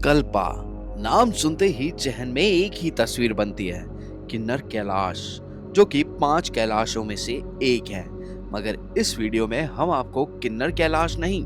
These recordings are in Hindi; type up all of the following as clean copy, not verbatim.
कल्पा नाम सुनते ही जहन में एक ही तस्वीर बनती है, किन्नर कैलाश, जो कि 5 कैलाशों में से एक है। मगर इस वीडियो में हम आपको किन्नर कैलाश नहीं,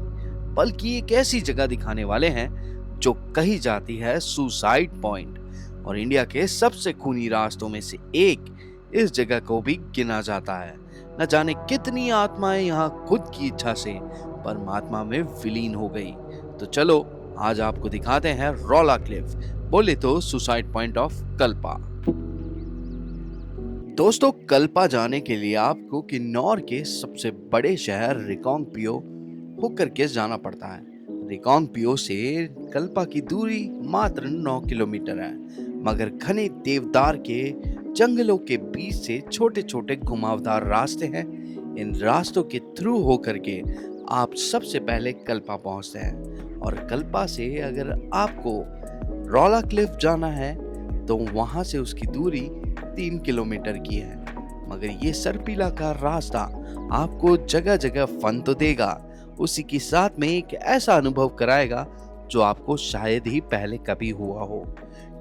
बल्कि एक ऐसी जगह दिखाने वाले हैं जो कही जाती है सुसाइड पॉइंट, और इंडिया के सबसे खूनी रास्तों में से एक इस जगह को भी गिना जाता है। न जाने कितनी आत्माएं यहाँ खुद की इच्छा से परमात्मा में विलीन हो गई। तो चलो आज आपको दिखाते हैं रॉला क्लिफ, बोले तो सुसाइड पॉइंट ऑफ कल्पा। दोस्तों, कल्पा जाने के लिए आपको किन्नौर के सबसे बड़े शहर रिकांगपियो होकर के जाना पड़ता है। रिकांगपियो से कल्पा की दूरी मात्र 9 किलोमीटर है, मगर घने देवदार के जंगलों के बीच से छोटे छोटे घुमावदार रास्ते हैं। इन रास्तों के थ्रू होकर के आप सबसे पहले कल्पा पहुंचते हैं, और कल्पा से अगर आपको रॉला क्लिफ जाना है तो वहां से उसकी दूरी 3 किलोमीटर की है। मगर ये सरपीला का रास्ता आपको जगह जगह फन तो देगा, उसी के साथ में एक ऐसा अनुभव कराएगा जो आपको शायद ही पहले कभी हुआ हो।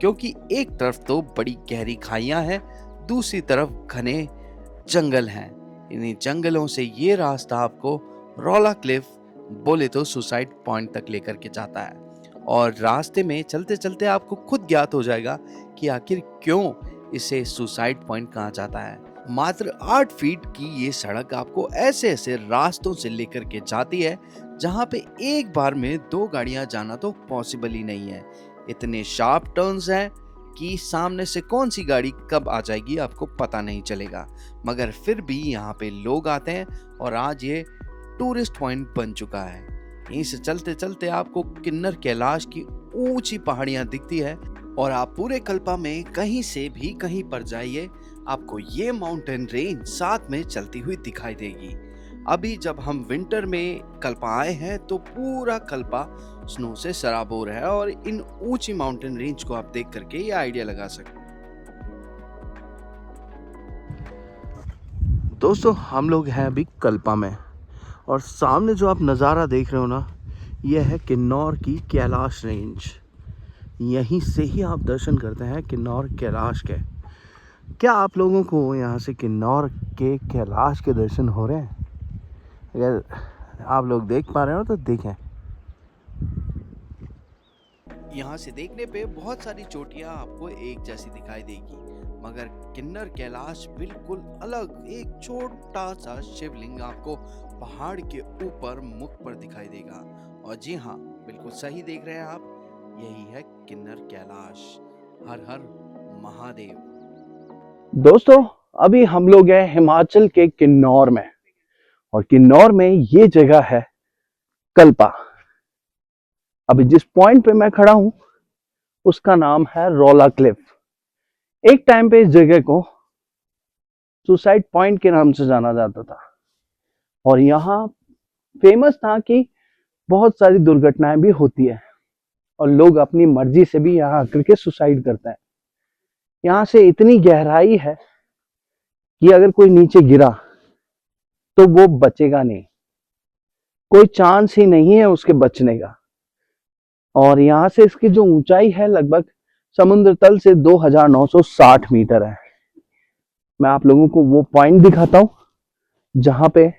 क्योंकि एक तरफ तो बड़ी गहरी खाइयां हैं, दूसरी तरफ घने जंगल हैं। इन्हीं जंगलों से ये रास्ता आपको रॉला क्लिफ, बोले तो सुसाइड पॉइंट तक लेकर के जाता है। और रास्ते में चलते चलते आपको खुद ज्ञात हो जाएगा कि आखिर क्यों इसे सुसाइड पॉइंट कहा जाता है। मात्र 8 फीट की ये सड़क आपको ऐसे ऐसे रास्तों से लेकर के जाती है जहां पे एक बार में 2 गाड़ियां जाना तो पॉसिबल ही नहीं है। इतने शार्प टर्न्स हैं कि सामने से कौन सी गाड़ी कब आ जाएगी आपको पता नहीं चलेगा। मगर फिर भी यहाँ पे लोग आते हैं और आज ये टूरिस्ट पॉइंट बन चुका है। यहीं से चलते चलते आपको किन्नर कैलाश की ऊंची पहाड़ियां दिखती है, और आप पूरे कल्पा में कहीं से भी कहीं पर जाइए, आपको ये माउंटेन रेंज साथ में चलती हुई दिखाई देगी। अभी जब हम विंटर में कल्पा आए हैं तो पूरा कल्पा स्नो से सराबोर है, और इन ऊंची माउंटेन रेंज को आप देख करके ये आइडिया लगा सकते हैं। दोस्तों, हम लोग हैं अभी कल्पा में, और सामने जो आप नज़ारा देख रहे हो ना, यह है किन्नौर की कैलाश रेंज। यहीं से ही आप दर्शन करते हैं किन्नौर कैलाश के। क्या आप लोगों को यहाँ से किन्नौर के कैलाश के दर्शन हो रहे हैं? अगर आप लोग देख पा रहे हो तो देखें। यहाँ से देखने पे बहुत सारी चोटियाँ आपको एक जैसी दिखाई देगी, मगर किन्नर कैलाश बिल्कुल अलग, एक छोटा सा शिवलिंग आपको पहाड़ के ऊपर मुख पर दिखाई देगा। और जी हाँ, बिल्कुल सही देख रहे हैं आप, यही है किन्नर कैलाश। हर हर महादेव। दोस्तों, अभी हम लोग हैं हिमाचल के किन्नौर में, और किन्नौर में ये जगह है कल्पा। अभी जिस पॉइंट पे मैं खड़ा हूं उसका नाम है रॉला क्लिफ। एक टाइम पे इस जगह को सुसाइड पॉइंट के नाम से जाना जाता था, और यहाँ फेमस था कि बहुत सारी दुर्घटनाएं भी होती है, और लोग अपनी मर्जी से भी यहाँ आकर के सुसाइड करते हैं। यहाँ से इतनी गहराई है कि अगर कोई नीचे गिरा तो वो बचेगा नहीं, कोई चांस ही नहीं है उसके बचने का। और यहाँ से इसकी जो ऊंचाई है लगभग समुद्र तल से 2960 मीटर है। मैं आप लोगों को वो पॉइंट दिखाता हूँ जहां पे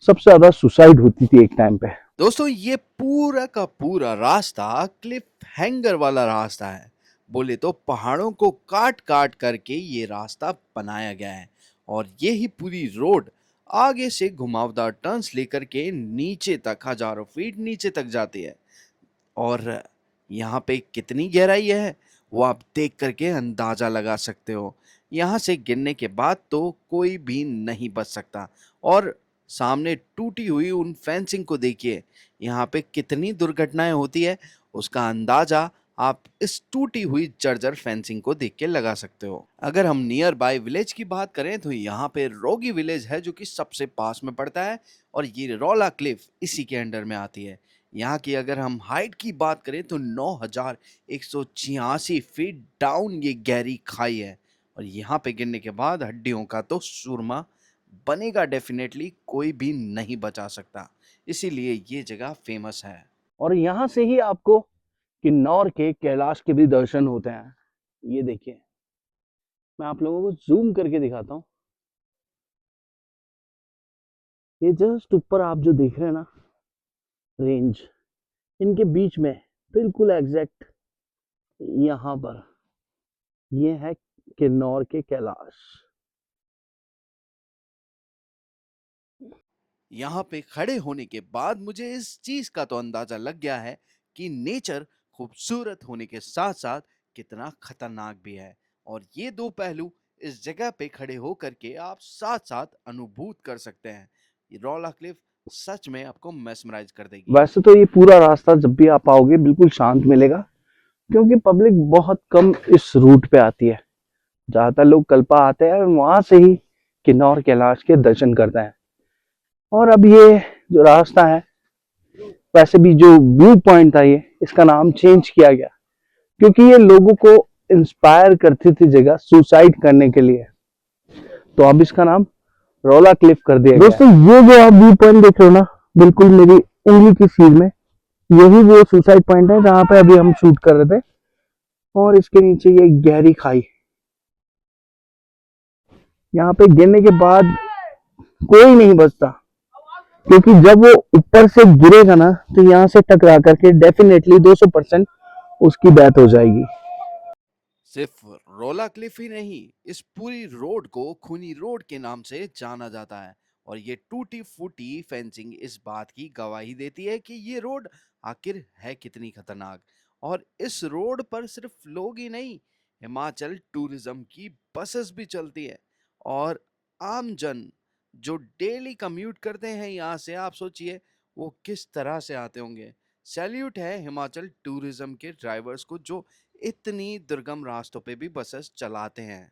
सबसे ज्यादा सुसाइड होती थी एक टाइम पे। दोस्तों, ये पूरा का पूरा रास्ता क्लिफ हैंगर वाला रास्ता है। बोले तो पहाड़ों को काट काट करके ये रास्ता बनाया गया है, और ये ही पूरी रोड आगे से घुमावदार टर्न्स लेकर के नीचे तक हजारों फीट नीचे तक जाती है। और यहाँ पे कितनी गहराई है वो आप देख करके अंदाजा लगा सकते हो। यहाँ से गिरने के बाद तो कोई भी नहीं बच सकता। और सामने टूटी हुई उन फेंसिंग को देखिए, यहाँ पे कितनी दुर्घटनाएं होती है उसका अंदाजा आप इस टूटी हुई जर्जर फेंसिंग को देख के लगा सकते हो। अगर हम नियर बाय विलेज की बात करें तो यहाँ पे रोगी विलेज है जो कि सबसे पास में पड़ता है, और ये रॉला क्लिफ इसी के अंडर में आती है। यहाँ की अगर हम हाइट की बात करें तो 9186 फीट डाउन ये गहरी खाई है, और यहाँ पे गिरने के बाद हड्डियों का तो सुरमा बनेगा डेफिनेटली, कोई भी नहीं बचा सकता। इसीलिए ये जगह फेमस है। और यहाँ से ही आपको किन्नौर के कैलाश के भी दर्शन होते हैं। ये देखिए, मैं आप लोगों को जूम करके दिखाता हूँ। ये जस्ट ऊपर आप जो देख रहे हैं ना रेंज, इनके बीच में बिल्कुल एग्जैक्ट यहाँ पर ये है किन्नौर के कैलाश। यहाँ पे खड़े होने के बाद मुझे इस चीज का तो अंदाजा लग गया है कि नेचर खूबसूरत होने के साथ साथ कितना खतरनाक भी है, और ये दो पहलू इस जगह पे खड़े होकर के आप साथ साथ अनुभूत कर सकते हैं। ये रॉला क्लिफ सच में आपको मेस्मराइज कर देगी। वैसे तो ये पूरा रास्ता जब भी आप आओगे बिल्कुल शांत मिलेगा, क्योंकि पब्लिक बहुत कम इस रूट पे आती है। ज्यादातर लोग कल्पा आते हैं और वहां से ही किन्नौर कैलाश के दर्शन करते हैं। और अब ये जो रास्ता है, वैसे भी जो व्यू पॉइंट था ये, इसका नाम चेंज किया गया क्योंकि ये लोगों को इंस्पायर करती थी जगह सुसाइड करने के लिए, तो अब इसका नाम रोला क्लिफ कर दिया गया। दोस्तों ये जो आप व्यू पॉइंट देख रहे हो ना, बिल्कुल मेरी उंगली की सीध में, यही वो सुसाइड पॉइंट है जहाँ पे अभी हम शूट कर रहे थे। और इसके नीचे ये गहरी खाई, यहाँ पे गिरने के बाद कोई नहीं बचता, क्योंकि जब वो ऊपर से गिरेगा ना तो यहाँ से टकरा करके डेफिनेटली 200% उसकी डेथ हो जाएगी। सिर्फ रोला क्लिफ ही नहीं, इस पूरी रोड को खूनी रोड के नाम से जाना जाता है, और ये टूटी फूटी फेंसिंग इस बात की गवाही देती है कि ये रोड आखिर है कितनी खतरनाक। और इस रोड पर सिर्फ लोग ही नहीं, हिमाचल टूरिज्म की बसेस भी चलती है, और आम जन जो डेली कम्यूट करते हैं यहाँ से, आप सोचिए वो किस तरह से आते होंगे। सैल्यूट है हिमाचल टूरिज्म के ड्राइवर्स को जो इतनी दुर्गम रास्तों पे भी बसेस चलाते हैं।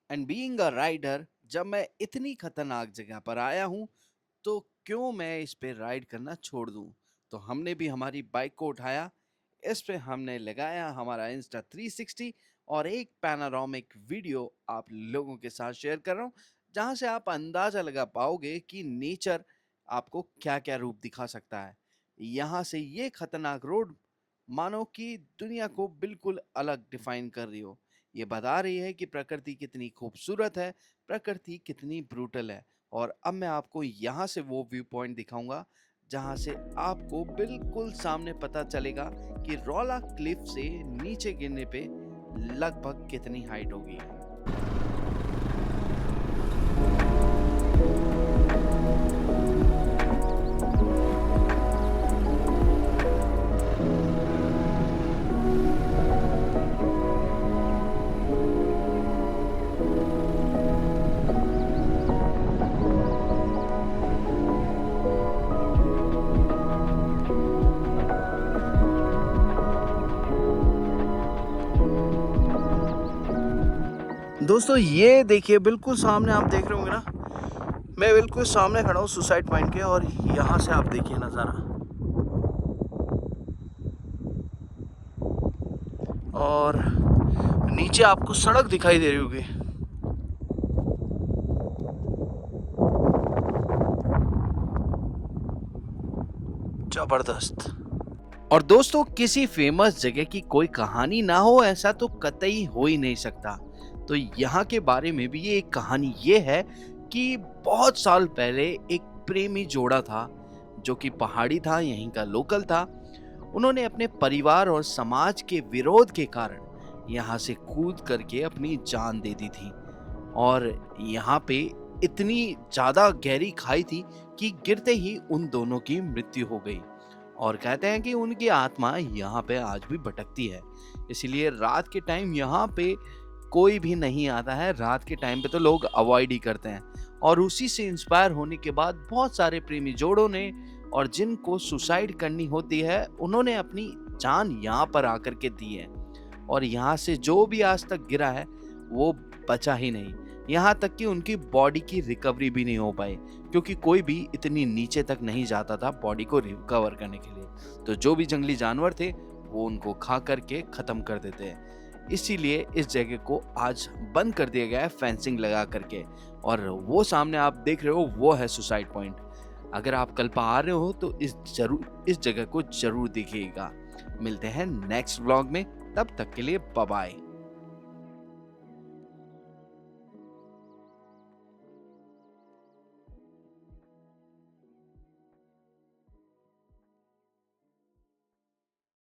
एंड बीइंग अ राइडर, जब मैं इतनी खतरनाक जगह पर आया हूँ तो क्यों मैं इस पे राइड करना छोड़ दूँ। तो हमने भी हमारी बाइक को उठाया, इस पे हमने लगाया हमारा इंस्टा 360 और एक पैनारोमिक वीडियो आप लोगों के साथ शेयर कर रहा हूँ, जहाँ से आप अंदाज़ा लगा पाओगे कि नेचर आपको क्या क्या रूप दिखा सकता है। यहाँ से ये खतरनाक रोड मानो कि दुनिया को बिल्कुल अलग डिफाइन कर रही हो। ये बता रही है कि प्रकृति कितनी खूबसूरत है, प्रकृति कितनी ब्रूटल है। और अब मैं आपको यहाँ से वो व्यू पॉइंट दिखाऊंगा जहाँ से आपको बिल्कुल सामने पता चलेगा कि रॉला क्लिफ से नीचे गिरने पे लगभग कितनी हाइट होगी। दोस्तों ये देखिए, बिल्कुल सामने आप देख रहे होंगे ना, मैं बिल्कुल सामने खड़ा हूँ सुसाइड पॉइंट के, और यहाँ से आप देखिए नज़ारा, और नीचे आपको सड़क दिखाई दे रही होगी। जबरदस्त। और दोस्तों किसी फेमस जगह की कोई कहानी ना हो ऐसा तो कतई हो ही नहीं सकता। तो यहाँ के बारे में भी ये एक कहानी ये है कि बहुत साल पहले एक प्रेमी जोड़ा था जो कि पहाड़ी था, यहीं का लोकल था। उन्होंने अपने परिवार और समाज के विरोध के कारण यहाँ से कूद करके अपनी जान दे दी थी। और यहाँ पे इतनी ज्यादा गहरी खाई थी कि गिरते ही उन दोनों की मृत्यु हो गई। और कहते हैं कि उनकी आत्मा यहाँ पे आज भी भटकती है, इसीलिए रात के टाइम यहाँ पे कोई भी नहीं आता है। रात के टाइम पे तो लोग अवॉइड ही करते हैं। और उसी से इंस्पायर होने के बाद बहुत सारे प्रेमी जोड़ों ने, और जिनको सुसाइड करनी होती है, उन्होंने अपनी जान यहाँ पर आकर के दी है। और यहाँ से जो भी आज तक गिरा है वो बचा ही नहीं, यहाँ तक कि उनकी बॉडी की रिकवरी भी नहीं हो पाई, क्योंकि कोई भी इतनी नीचे तक नहीं जाता था बॉडी को रिकवर करने के लिए। तो जो भी जंगली जानवर थे वो उनको खा करके खत्म कर देते हैं। इसीलिए इस जगह को आज बंद कर दिया गया है फेंसिंग लगा करके। और वो सामने आप देख रहे हो वो है सुसाइड पॉइंट। अगर आप कल आ रहे हो तो इस जगह को जरूर देखिएगा। मिलते हैं नेक्स्ट व्लॉग में, तब तक के लिए बाय बाय।